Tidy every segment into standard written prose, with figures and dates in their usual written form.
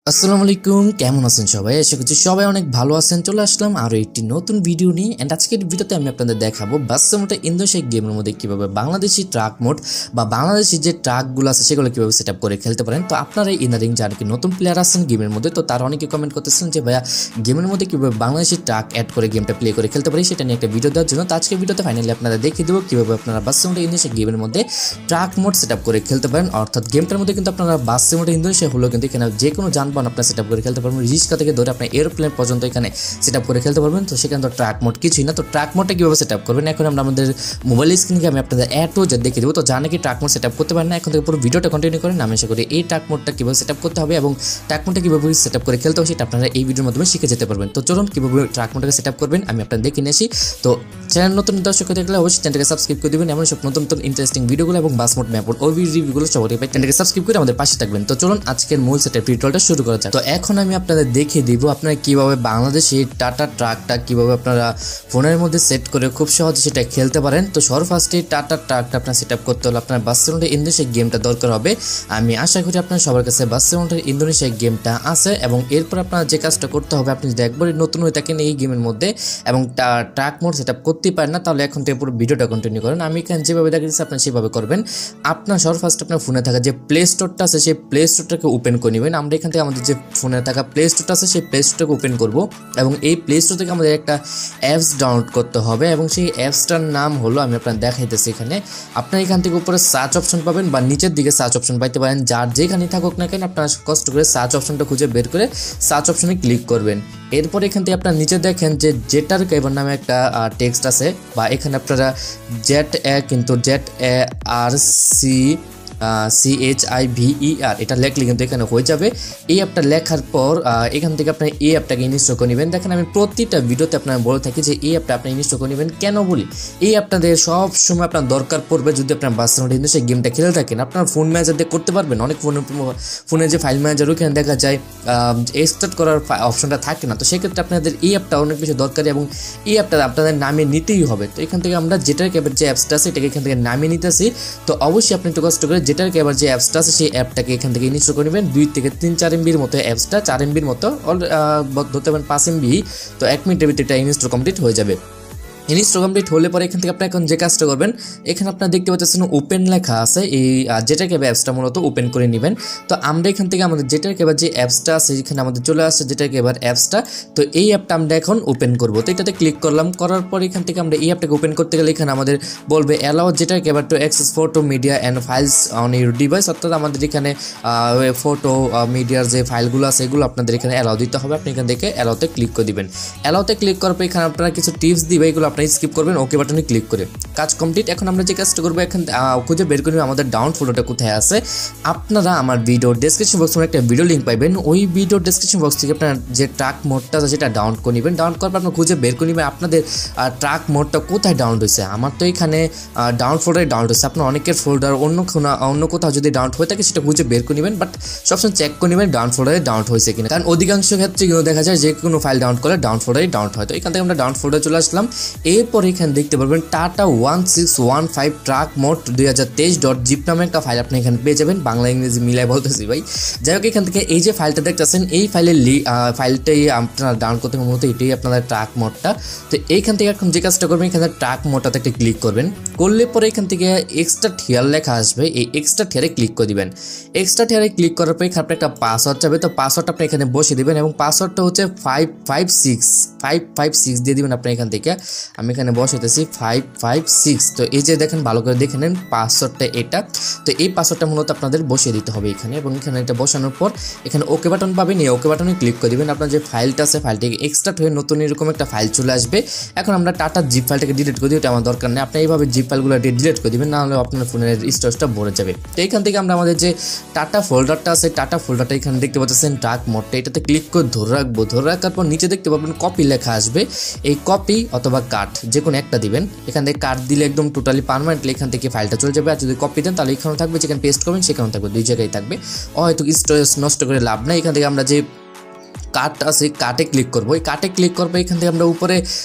আসসালামু আলাইকুম, কেমন আছেন সবাই? আশা করছি সবাই অনেক ভালো আছেন। চলে আসলাম আরও একটি নতুন ভিডিও নিয়ে। অ্যান্ড আজকের ভিডিওতে আমি আপনাদের দেখাবো বাস্তবতা ইন্দোশেক গেমের মধ্যে কীভাবে বাংলাদেশি ট্রাক মোড বা বাংলাদেশি যে ট্রাকগুলো আছে সেগুলো কীভাবে সেট আপ করে খেলতে পারেন। তো আপনারা ইদানিং যারা কি নতুন প্লেয়ার আছেন গেমের মধ্যে, তো তারা অনেকে কমেন্ট করতেছেন যে ভাইয়া গেমের মধ্যে কীভাবে বাংলাদেশি ট্রাক অ্যাড করে গেমটা প্লে করে খেলতে পারি, সেটা নিয়ে একটা ভিডিও দেওয়ার জন্য। তো আজকের ভিডিওতে ফাইনালি আপনাদের দেখিয়ে দেবো কীভাবে আপনারা বাস্তবতা ইন্দোশেক গেমের মধ্যে ট্রাক মোড সেট আপ করে খেলতে পারেন। অর্থাৎ গেমটার মধ্যে কিন্তু আপনারা বাস্তবতা ইন্দোশেক হলো কিন্তু এখানে যে কোনো যানবাহন আপনার সেট আপ করে খেলতে পারবেন। রিক্সা থেকে ধরে আপনার এরোপ্লেন পর্যন্ত এখানে সেট আপ করে খেলতে পারবেন। তো সেখানে তো ট্রাক মোড কিছুই না। তো ট্রাক মোডটা কীভাবে সেট আপ করবেন এখন আমরা আমাদের মোবাইল স্ক্রিনকে আমি আপনাদের যে দেখিয়ে দেবো। তো জানে কি ট্রাক মোড সেট আপ করতে পারেন না, এখন থেকে পুরো ভিডিওটা কন্টিনিউ করেন। আমি আশা করি এই ট্রাক মোডটা কীভাবে সেট আপ করতে হবে এবং ট্রাক মোডটা কীভাবে সেট আপ করে খেলতে হবে সেটা আপনারা এই ভিডিওর মাধ্যমে শিখে যেতে পারবেন। তো চলুন কীভাবে ট্রাক মোডটাকে সেট আপ করবেন আমি আপনাদের দেখে নিয়েছি। তো চ্যানেল নতুন দর্শক দেখলে অবশ্যই চ্যানেলকে সাবস্ক্রাইব করে দেবেন। এমন সব নতুন নতুন ইন্টারেস্টিং ভিডিওগুলো এবং বাস মোড ম্যাপ ওর রিভিউগুলো সবাই চ্যানেলকে সাবস্ক্রাইব করে আমাদের পাশে থাকবেন। তো চলুন আজকের মূল সেট আপ টিউটোরিয়ালটা শুরু করা যাক। তো এখন আমি আপনাদের দেখিয়ে দিব আপনারা কীভাবে বাংলাদেশি টাটা ট্রাকটা কীভাবে আপনারা ফোনের মধ্যে সেট করে খুব সহজে সেটা খেলতে পারেন। তো সর্বফার্স্টে টাটা ট্রাকটা আপনার সেট আপ করতে হলে আপনার বাস্তবতা ইন্দোনেশিয়া গেমটা দরকার হবে। আমি আশা করি আপনার সবার কাছে বাস্তবতা ইন্দোনেশিয়া গেমটা আছে এবং এরপর আপনার যে কাজটা করতে হবে, আপনি যদি একবারই নতুন হয়ে থাকেন এই গেমের মধ্যে এবং ট্রাক মোড সেট আপ করতেই পারেন না, তাহলে এখন থেকে পুরো ভিডিওটা কন্টিনিউ করেন। আমি এখানে যেভাবে দেখাচ্ছি আপনার সেভাবে করবেন। আপনার সর্বফার্স্ট আপনার ফোনে থাকা যে প্লে স্টোরটা আছে সেই প্লে স্টোরটাকে ওপেন করে নেবেন। আমরা এখান থেকে আমাদের যে ফোনে থাকা প্লে স্টোরটা আছে সেই প্লে স্টোরটাকে ওপেন করব এবং এই প্লে স্টোর থেকে আমাদের একটা অ্যাপস ডাউনলোড করতে হবে এবং সেই অ্যাপসটার নাম হলো আমি আপনার দেখাইতেছি এখানে। আপনার এখান থেকে উপরে সার্চ অপশন পাবেন বা নিচের দিকে সার্চ অপশন পাইতে পারেন, যার যেখানে থাকুক না কেন আপনারা কষ্ট করে সার্চ অপশনটা খুঁজে বের করে সার্চ অপশনে ক্লিক করবেন। এরপর এখান থেকে আপনার নিচে দেখেন যে জেটার কেবার নামে একটা টেক্সট আছে বা এখানে আপনারা CHIVER এটা লেখলে কিন্তু এখানে হয়ে যাবে। এই অ্যাপটা লেখার পর এখান থেকে আপনার এই অ্যাপটাকে ইনস্টল করে নেবেন। দেখেন আমি প্রতিটা ভিডিওতে আপনার বলে থাকি যে এই অ্যাপটা আপনি ইনস্টল করে নেবেন। কেন বলি, এই অ্যাপটাতে সব সময় আপনার দরকার পড়বে যদি আপনার বাস্তবতা ইন্দোনেশিয়া গেমটা খেলে থাকেন। আপনার ফোন ম্যানেজার দিয়ে করতে পারবেন। অনেক ফোনে যে ফাইল ম্যানেজার ওখানে দেখা যায় এক্সট্রাক্ট করার অপশনটা থাকে না। তো সেক্ষেত্রে আপনাদের এই অ্যাপটা অনেক বেশি দরকারি এবং এই অ্যাপটা আপনাদের নামে নিতেই হবে। তো এখান থেকে আমরা জেটার ক্যাবের যে অ্যাপসটা আছে এটাকে এখান থেকে নামিয়ে নিতেছি। তো অবশ্যই আপনি একটু কষ্ট করে জেটার ক্যাবের যে অ্যাপসটা আছে সেই অ্যাপটাকে এখান থেকে ইনস্টল করে নেবেন। 2 থেকে 3-4 MBর মতো অ্যাপসটা, 4 MBর মতো ধরতে পারেন 5 MB। তো 1 মিনিটের ভিতরে এটা ইনস্টল কমপ্লিট হয়ে যাবে। ইনস্টল কমপ্লিট হলে পরে এখান থেকে আপনি এখন যে কাজটা করবেন, এখানে আপনারা দেখতে পাচ্ছেন ওপেন লেখা আছে। এই জেটার ক্যাব অ্যাপসটা মূলত ওপেন করে নেবেন। তো আমরা এখান থেকে আমাদের জেটার ক্যাবার যে অ্যাপসটা আছে এখানে আমাদের চলে আসছে জেটার ক্যাবার অ্যাপসটা। তো এই অ্যাপটা আমরা এখন ওপেন করব। তো এটাতে ক্লিক করলাম, করার পর এখান থেকে আমরা এই অ্যাপটাকে ওপেন করতে গেলে এখানে আমাদের বলবে অ্যালাউ জেটার ক্যাবার to access photo media and files on your device. অর্থাৎ আমাদের এখানে ফটো মিডিয়ার যে ফাইলগুলো আছে এগুলো আপনাদের এখানে অ্যালাউ দিতে হবে। আপনি এখান থেকে অ্যালাউতে ক্লিক করে দিবেন। অ্যালাউতে ক্লিক করার পর এখানে আপনারা কিছু টিপস দিবে, এগুলো আপনি স্কিপ করবেন ওকে বাটনে ক্লিক করে। কাজ কমপ্লিট। এখন আমরা যে কাজটা করবো এখন খুঁজে বের করে আমাদের ডাউন ফোল্ডারটা কোথায় আছে। আপনারা আমার ভিডিওর ডেসক্রিপশন বক্সে একটা ভিডিও লিঙ্ক পাইবেন। ওই ভিডিওর ডেসক্রিপশন বক্স থেকে আপনার যে ট্রাক মোডটা আছে সেটা ডাউনলোড করে নেবেন। ডাউনলোড করার পর আপনার খুঁজে বের করে নেবেন আপনাদের ট্রাক মোডটা কোথায় ডাউনলোড হয়েছে। আমার তো এখানে ডাউনলোড ফোল্ডারে ডাউনলোড হয়েছে। আপনার অনেকের ফোল্ডার অন্য কোথাও যদি ডাউনলোড হয়ে থাকে সেটা খুঁজে বের করে নেবেন, বাট সবসময় চেক করে নেবেন ডাউন ফোল্ডারে ডাউনলোড হয়েছে কিনা, কারণ অধিকাংশ ক্ষেত্রে কিন্তু দেখা যায় যে কোনো ফাইল ডাউনলোড করলে ডাউন ফোল্ডারে ডাউনলোড হয়। তো এখান থেকে আমরা ডাউন ফোল্ডারে চলে আসলাম। এরপর এখানে দেখতে পারবেন টাটা 1615 ট্রাক মোড 2023.zip নামে একটা ফাইল আপনি এখানে পেয়ে যাবেন। বাংলা ইংরেজি মিলাই বলতেছি ভাই। যাই হোক এখান থেকে এই যে ফাইলটা দেখতেছেন এই ফাইলটাই আপনারা ডাউনলোড করতে মূলত এটাই আপনাদের ট্রাক মোডটা। তো এইখান থেকে এখন যে কাজটা করবেন এখানে ট্রাক মোডটাতে একটা ক্লিক করবেন। করলে পরে এখান থেকে এক্সট্রা টিয়ার লেখা আসবে, এই এক্সট্রা টিয়ারে ক্লিক করে দিবেন। এক্সট্রা টিয়ারে ক্লিক করার পর এখানে একটা পাসওয়ার্ড যাবে। তো পাসওয়ার্ডটা আপনি এখানে বসিয়ে দিবেন এবং পাসওয়ার্ডটা হচ্ছে 556 দিয়ে দিবেন আপনি এখান থেকে। আমি এখানে বসাইতেছি 556। তো এই যে দেখেন ভালো করে দেখে নেন পাসওয়ার্ডটা এটা। তো এই পাসওয়ার্ডটা মূলত আপনাদের বসিয়ে দিতে হবে এখানে এবং এখানে এটা বসানোর পর এখানে ওকে বাটন পাবেন। এই ওকে বাটনে ক্লিক করে দিবেন। আপনার যে ফাইলটা আছে ফাইলটাকে এক্সট্রাক্ট হয়ে নতুন এরকম একটা ফাইল চলে আসবে। এখন আমরা টাটা জিপ ফাইলটাকে ডিলিট করে দিই, ওটা আমার দরকার নেই। আপনি এইভাবে জিপ ফাইলগুলো ডিলিট করে দিবেন, নাহলে আপনার ফোনের স্টোরেজটা ভরে যাবে। তো এইখান থেকে আমরা আমাদের যে টাটা ফোল্ডারটা আছে টাটা ফোল্ডারটা এখানে দেখতে পাচ্ছেন ট্রাক মোডটা, এটাতে ক্লিক করে ধরে রাখবো। ধরে রাখার পর নিচে দেখতে পাবেন কপি লেখা আসবে। এই কপি অথবা কাট যে কোনো একটা দিবেন। এখান থেকে কাট দিলে একদম টোটালি পার্মানেন্টলি এখান থেকে ফাইলটা চলে যাবে। আর যদি কপি দেন তাহলে এখানেও থাকবে, যেখানে পেস্ট করবেন সেখানেও থাকবে, দুই জায়গায় থাকবে। হয়তো স্টোরেজ নষ্ট করে লাভ নাই। এখান থেকে আমরা যে কাট আছে, কাটে ক্লিক করবো। এই কাটে ক্লিক করবো, এখান থেকে আমরা উপরে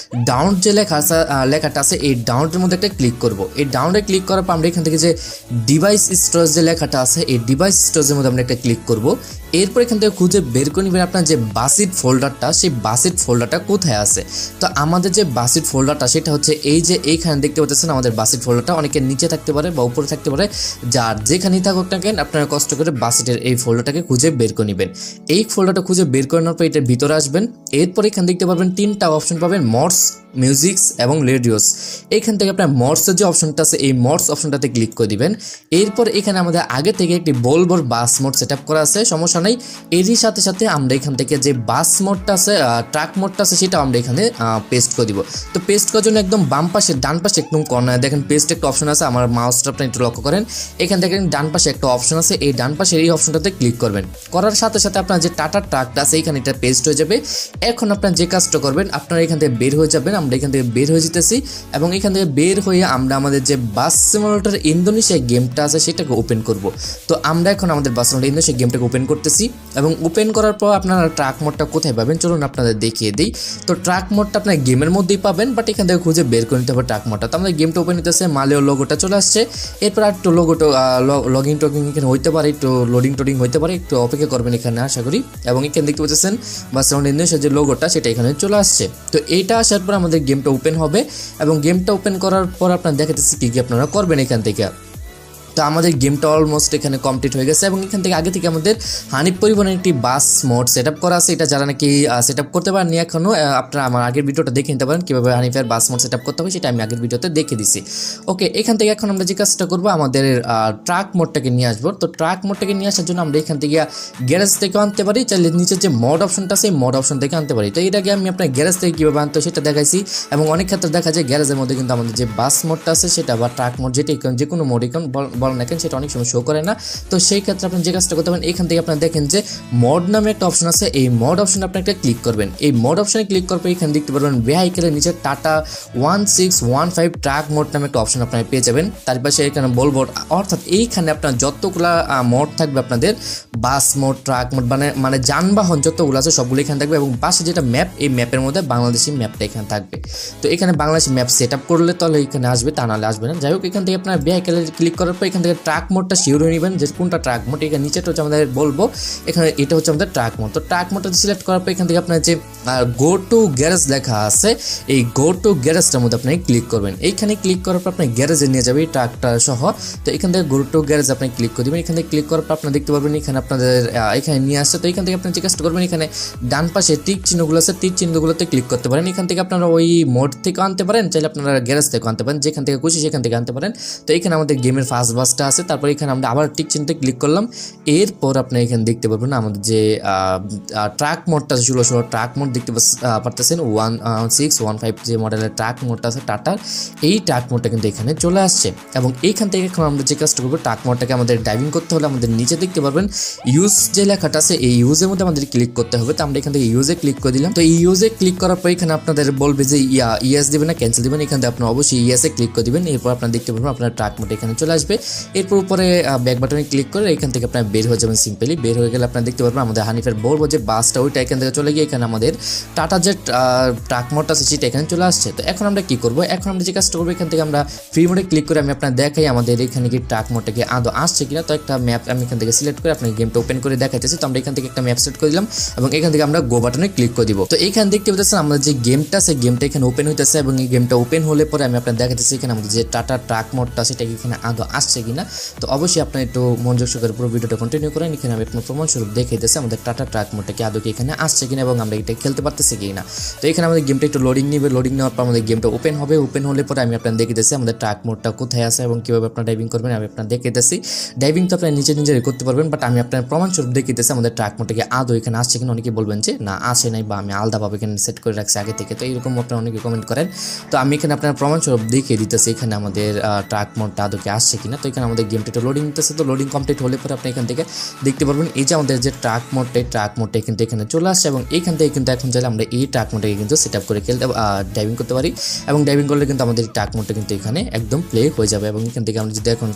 ডাউন যে লেখাটা আছে এই ডাউনের মধ্যে একটা ক্লিক করব। এই ডাউনে ক্লিক করার পর আমরা এখান থেকে যে ডিভাইস স্টোরেজ যে লেখাটা আছে এই ডিভাইস স্টোরেজের মধ্যে আমরা একটা ক্লিক করব। এরপর এখান থেকে খুঁজে বের করে নেবেন আপনার যে বাসিট ফোল্ডারটা, সেই বাসিট ফোল্ডারটা কোথায় আছে। তো আমাদের যে বাসিট ফোল্ডারটা সেটা হচ্ছে এই যে এইখানে দেখতে পাচ্ছেন আমাদের বাসিট ফোল্ডারটা, অনেকের নিচে থাকতে পারে বা উপরে থাকতে পারে, যার যেখানেই থাকুক না কেন আপনারা কষ্ট করে বাসিটের এই ফোল্ডারটাকে খুঁজে বের করে নেবেন। এই ফোল্ডারটা খুঁজে বের করে নেওয়ার পর এটার ভিতরে আসবেন। এরপর এখানে দেখতে পারবেন 3টা অপশন পাবেন, মডস, মিউজিক্স এবং রেডিওস। এখান থেকে আপনার মডসের যে অপশনটা আছে এই মডস অপশনটাতে ক্লিক করে দিবেন। এরপর এখানে আমাদের আগে থেকে একটি বলবোর বাস মোড সেট আপ করা আছে, সমস্যা নেই। এরই সাথে সাথে আমরা এখান থেকে যে বাস মোডটা আছে, ট্রাক মোডটা আছে সেটা আমরা এখানে পেস্ট করে দিব। তো পেস্ট করার জন্য একদম বাম পাশে ডান পাশে একদম কর্নারে দেখেন পেস্ট একটা অপশন আছে, আমার মাউসটা আপনি একটু লক্ষ্য করেন, এখান থেকে ডান পাশে একটা অপশন আছে, এই ডান পাশের এই অপশনটাতে ক্লিক করবেন। করার সাথে সাথে আপনার যে টাটা ট্রাকটা আছে এখানে এটা পেস্ট হয়ে যাবে। এখন আপনার যে কাজটা করবেন, আপনারা এখান থেকে বের হয়ে যাবেন, আমরা এখান থেকে বের হয়ে যেতেছি এবং এখান থেকে বের হয়ে আমরা আমাদের যে বাস সিমুলেটর ইন্দোনেশিয়া গেমটা আছে সেটাকে ওপেন করব। তো আমরা এখন আমাদের বাস সিমুলেটর ইন্দোনেশিয়া গেমটাকে ওপেন করতেছি এবং ওপেন করার পর আপনারা ট্রাক মোডটা কোথায় পাবেন চলুন আপনাদের দেখিয়ে দিই। তো ট্রাক মোডটা আপনার গেমের মধ্যেই পাবেন, বাট এখান থেকে খুঁজে বের করে নিতে হবে ট্রাক মোডটা। তো আমাদের গেমটা ওপেন হতেছে, মালেও লোগোটা চলে আসছে। এরপর একটু লোগোটা লগইন টগিং এখানে হইতে পারে, একটু লোডিং টোডিং হইতে পারে, একটু অপেক্ষা করবেন এখানে আশা করি। এবং এখানে দেখতে পাচ্ছেন বাস সিমুলেটর ইন্দোনেশিয়া যে লোগোটা সেটা এখানে চলে আসছে। তো এইটা আসার পর আমাদের গেমটা ওপেন হবে এবং গেমটা ওপেন করার পর আপনারা দেখাতেছি কি কি আপনারা করবেন এখান থেকে। তো আমাদের গেমটা অলমোস্ট এখানে কমপ্লিট হয়ে গেছে এবং এখান থেকে আগে থেকে আমাদের হানিফ পরিবহনের একটি বাস মোড সেট আপ করা আছে। এটা যারা নাকি সেট আপ করতে পারেননি এখনও, আপনারা আমার আগের ভিডিওটা দেখে নিতে পারেন কীভাবে হানিফের বাস মোড সেট আপ করতে হবে, সেটা আমি আগের ভিডিওতে দেখে দিছি। ওকে, এখান থেকে এখন আমরা যে কাজটা করবো আমাদের ট্রাক মোডটাকে নিয়ে আসবো। তো ট্রাক মোডটাকে নিয়ে আসার জন্য আমরা এখান থেকে গ্যারেজ থেকে আনতে পারি, চাইলে নিচের যে মড অপশনটা আছে মড অপশন থেকে আনতে পারি। তো এর আগে আমি আপনার গ্যারেজ থেকে কীভাবে আনতে সেটা দেখাইছি এবং অনেক ক্ষেত্রে দেখা যায় গ্যারেজের মধ্যে কিন্তু আমাদের যে বাস মোডটা আছে সেটা বা ট্রাক মোড যেটা যে কোনো মোড বলেন না কেন সেটা অনেক সময় শো করে না। তো সেই ক্ষেত্রে আপনি যে কাজটা করতে পারেন, এখান থেকে আপনারা দেখেন যে মড নামে একটা অপশন আছে, এই মড অপশনে আপনি একটা ক্লিক করবেন। এই মড অপশনে ক্লিক করার পর এখানে দেখতে পারবেন ভেহিকেলের নিচে টাটা 1615 ট্রাক মোড নামে একটা অপশন আপনারা পেয়ে যাবেন। তার পাশে এখানে বলবো, অর্থাৎ এইখানে আপনার যতগুলা মোড থাকবে আপনাদের বাস মোড, ট্রাক মোড মানে যানবাহন যতগুলো আছে সবগুলো এখানে থাকবে এবং পাশে যেটা ম্যাপ, এই ম্যাপের মধ্যে বাংলাদেশি ম্যাপটা এখানে থাকবে। তো এখানে বাংলাদেশি ম্যাপ সেট আপ করলে তাহলে এখানে আসবে, তা নাহলে আসবে না। যাই হোক, এখান থেকে আপনার ভেহিকেলে ক্লিক করার পর এখান থেকে ট্রাক মোডটা শিওর হয়ে নেবেন যে কোনটা ট্রাক মোড। এখানে নিচেটা হচ্ছে আমাদের বলবো, এখানে এটা হচ্ছে আমাদের ট্রাক মোড। তো ট্রাক মোডটা সিলেক্ট করার পর এখান থেকে আপনার যে গো টু গ্যারেজ লেখা আছে এই গো টু গ্যারেজটার মধ্যে আপনি ক্লিক করবেন। এইখানে ক্লিক করার পর আপনি গ্যারেজে নিয়ে যাবে এই ট্রাকটা সহ। তো এখান থেকে গো টু গ্যারেজ আপনি ক্লিক করে দেবেন। এখান থেকে ক্লিক করার পর আপনারা দেখতে পারবেন এখানে আপনাদের এখানে নিয়ে আসছে। তো এখান থেকে আপনি যে কাজটা করবেন, এখানে ডান পাশে টিক চিহ্নগুলো আছে, টিক চিহ্নগুলোতে ক্লিক করতে পারেন। এখান থেকে আপনারা ওই মোড থেকে আনতে পারেন, চাইলে আপনারা গ্যারেজ থেকে আনতে পারেন, যেখান থেকে খুশি সেখান থেকে আনতে পারেন। তো এখানে আমাদের গেমের ফার্স্ট বাসটা আছে, তারপর এখানে আমরা আবার টিক চিহ্নতে ক্লিক করলাম। এরপর আপনি এখানে দেখতে পারবেন আমাদের যে ট্রাক মোডটা ছিল, ট্রাক মোড দেখতে পারতেছেন 1615 যে মডেলের ট্রাক মোডটা আছে টাটার, এই ট্রাক মোডটা কিন্তু এখানে চলে আসছে। এবং এইখান থেকে এখন আমরা যে কাজটা করবো, ট্রাক মোডটাকে আমাদের ড্রাইভিং করতে হলে আমাদের নিচে দেখতে পারবেন ইউজ যে লেখাটা আছে, এই ইউজের মধ্যে আমাদের ক্লিক করতে হবে। তো আমরা এখান থেকে ইউজে ক্লিক করে দিলাম। তো এই ইউজে ক্লিক করার পর এখানে আপনাদের বলবে যে ইয়েস দিবেন না ক্যান্সেল দিবেন। এখান থেকে আপনার অবশ্যই ইয়েসে ক্লিক করে দিবেন। এরপর আপনারা দেখতে পারবেন আপনার ট্রাক মোড এখানে চলে আসবে। এরপর উপরে ব্যাক বাটনে ক্লিক করে এখান থেকে আপনার বের হয়ে যাবেন। সিম্পলি বের হয়ে গেলে আপনারা দেখতে পারবেন আমাদের হানিফের বলবো যে বাসটা ওইটা এখান থেকে চলে গিয়ে এখানে আমাদের টাটা যে ট্রাক মোডটা আছে সেটা এখানে চলে আসছে। তো এখন আমরা কি করবো, এখন আমরা যে কাজটা করবো, এখান থেকে আমরা ফ্রি মোডে ক্লিক করে আমি আপনার দেখাই আমাদের এখানে কি ট্রাক মোডটা কি আদৌ আসছে কিনা। তো একটা ম্যাপ আমি এখান থেকে সিলেক্ট করে আপনার গেমটা ওপেন করে দেখাইতেছি। তো আমরা এখান থেকে একটা ম্যাপ সেট করে দিলাম এবং এখান থেকে আমরা গো বাটনে ক্লিক করে দিব। তো এখানে দেখতে পাচ্ছেন আমাদের যে গেমটা আছে গেমটা এখানে ওপেন হইতেছে এবং এই গেমটা ওপেন হলে পরে আমি আপনার দেখাইতেছি এখানে আমাদের যে টাটা ট্রাক মোডটা সেটা এখানে আদৌ আসছে কিনা। তো অবশ্যই আপনার একটু মনোযোগ সহকারে পুরো ভিডিওটা কন্টিনিউ করেন। এখানে আমি আপনার প্রমাণস্বরূপ দেখিয়ে দিতেছি আমাদের টাটা ট্রাক মোডটা কি আদৌ এখানে আসছে কিনা এবং আমরা এটা খেলতে পারতেছি কিনা। তো এখানে আমাদের গেমটা একটু লোডিং নেবে, লোডিং নেওয়ার পর আমাদের গেমটা ওপেন হবে। ওপেন হলে পরে আমি আপনার দেখিয়ে দিতেছি আমাদের ট্রাক মোডটা কোথায় আছে এবং কীভাবে আপনার ড্রাইভিং করবেন আমি আপনার দেখিয়ে দিতেছি। ড্রাইভিং তো আপনার নিজেই করতে পারবেন, বাট আমি আপনার প্রমাণস্বরূপ দেখিয়ে দিতেছি আমাদের ট্রাক মোডটা কি আদৌ এখানে আসছে কিনা। অনেকে বলবেন যে না আসে নাই বা আমি আলাদাভাবে এখানে সেট করে রাখছি আগে থেকে, তো এইরকম আপনারা অনেকে কমেন্ট করেন। তো আমি এখানে আপনার প্রমাণস্বরূপ দেখিয়ে দিতেছি এখানে আমাদের ট্রাক মোডটা আদৌ কি আসছে কিনা। তো তো এখানে আমাদের গেমটা একটু লোডিং নিতেছে। তো লোডিং কমপ্লিট হলে পরে আপনি এখান থেকে দেখতে পারবেন এই যে আমাদের যে ট্রাক মোডটা কিন্তু এখানে চলে আসছে এবং এইখান থেকে কিন্তু এখন চাইলে আমরা এই ট্রাক মোডটাকে কিন্তু সেট আপ করে খেলতে ড্রাইভিং করতে পারি এবং ড্রাইভিং করলে কিন্তু আমাদের ট্রাক মোডটা কিন্তু এখানে একদম প্লে হয়ে যাবে এবং এখান থেকে আমরা যদি এখন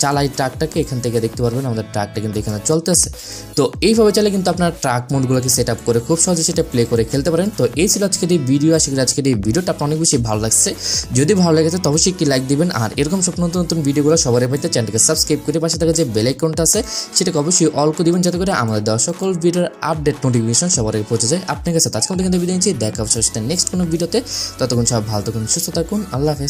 চালাই ট্রাকটাকে এখান থেকে দেখতে পারবেন আমাদের ট্রাকটা কিন্তু এখানে চলতেছে। তো এইভাবে চাইলে কিন্তু আপনার ট্রাক মোডগুলোকে সেট আপ করে খুব সহজে সেটা প্লে করে খেলতে পারেন। তো এই ছিল আজকের এই ভিডিও। আশা করি আজকের এই ভিডিওটা আপনার অনেক বেশি ভালো লাগছে। যদি ভালো লেগেছে তবে অবশ্যই একটি লাইক দিবেন আর এরকম সব নতুন নতুন ভিডিওগুলো সবার পাইতে চ্যানেলকে সাবস্ক্রাইব করে পাশে থাকা যে বেল আইকনটা আছে সেটাকে অবশ্যই অল করে দিবেন যাতে করে আমাদের দেওয়া সকল ভিডিওর আপডেট নোটিফিকেশন সবার আগে পৌঁছে যায় আপনার কাছে। আজকে আমাদের কিন্তু বিদায় নিচ্ছি, দেখা হচ্ছে নেক্সট কোনো ভিডিওতে। ততক্ষণ সব ভালো থাকুন, সুস্থ থাকুন, আল্লাহ হাফেজ।